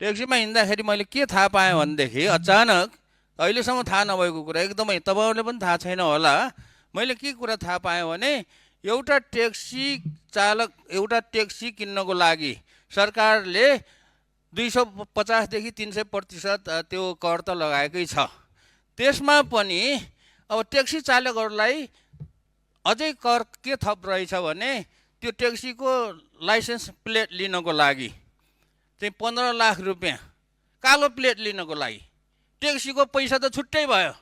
ट्याक्सीमा हिँड्दाखेरि मैले के थाहा पाएँ भनेदेखि अचानक अहिलेसम्म थाहा नभएको कुरा एकदमै तपाईँहरूले पनि थाहा छैन होला। मैले के कुरा थाहा पाएँ भने एउटा ट्याक्सी किन्नको लागि सरकारले 250 देखि 300% त्यो कर त लगाएकै छ। त्यसमा पनि अब ट्याक्सी चालकहरूलाई अझै कर के थप रहेछ भने त्यो ट्याक्सीको लाइसेन्स प्लेट लिनको लागि चाहिँ 15 लाख रुपियाँ, कालो प्लेट लिनको लागि। ट्याक्सीको पैसा त छुट्टै भयो,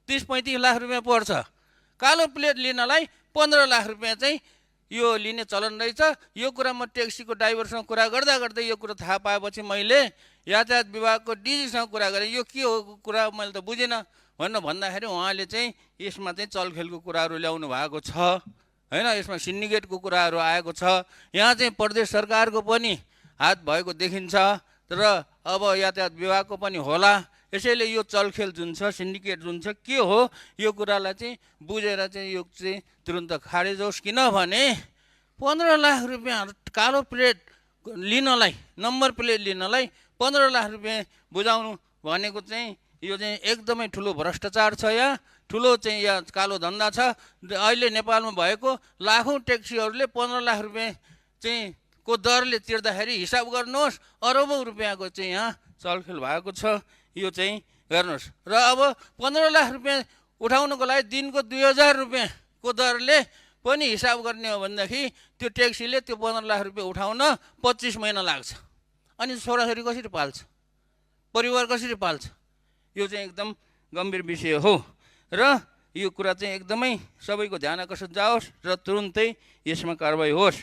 30-35 लाख रुपियाँ पर्छ। कालो प्लेट लिनलाई 15 लाख रुपियाँ चाहिँ यो लिने चलन रहेछ। यो कुरा म ट्याक्सीको ड्राइभरसँग कुरा गर्दा गर्दै यो कुरा थाहा पाएपछि मैले यातायात विभागको डिजीसँग कुरा गरेँ। यो के हो कुरा मैले त बुझिनँ भनेर भन्दाखेरि उहाँले चाहिँ यसमा चाहिँ चलखेलको कुराहरू ल्याउनु भएको छ हैन, यसमा सिन्डिकेटको कुराहरू आएको छ। यहाँ चाहिँ प्रदेश सरकारको पनि हात भएको देखिन्छ र अब यातायात विभागको पनि होला। यसैले यो चलखेल जुन छ, सिन्डिकेट जुन छ के हो, यो कुरालाई चाहिँ बुझेर चाहिँ यो चाहिँ तुरुन्त खारेज होस्। किनभने 15 लाख रुपियाँ कालो प्लेट लिनलाई, नम्बर प्लेट लिनलाई 15 लाख रुपियाँ बुझाउनु भनेको चाहिँ यो चाहिँ एकदमै ठुलो भ्रष्टाचार छ। यहाँ ठुलो चाहिँ यहाँ कालो धन्दा छ। अहिले नेपालमा भएको लाखौँ ट्याक्सीहरूले 15 लाख रुपियाँ चाहिँ को दरले तिर्दाखेरि हिसाब गर्नुहोस्, अरबौँ रुपियाँको चाहिँ यहाँ चलखेल भएको छ। यो चाहिँ गर्नुहोस्। र अब 15 लाख रुपियाँ उठाउनको लागि दिनको 2000 रुपियाँको दरले पनि हिसाब गर्ने हो भनेदेखि त्यो ट्याक्सीले त्यो 15 लाख रुपियाँ उठाउन 25 महिना लाग्छ। अनि छोराछोरी कसरी पाल्छ, परिवार कसरी पाल्छ? यो चाहिँ एकदम गम्भीर विषय हो र यो कुरा चाहिँ एकदमै सबैको ध्यान आकर्षित जाओस् र तुरुन्तै यसमा कारबाही होस्।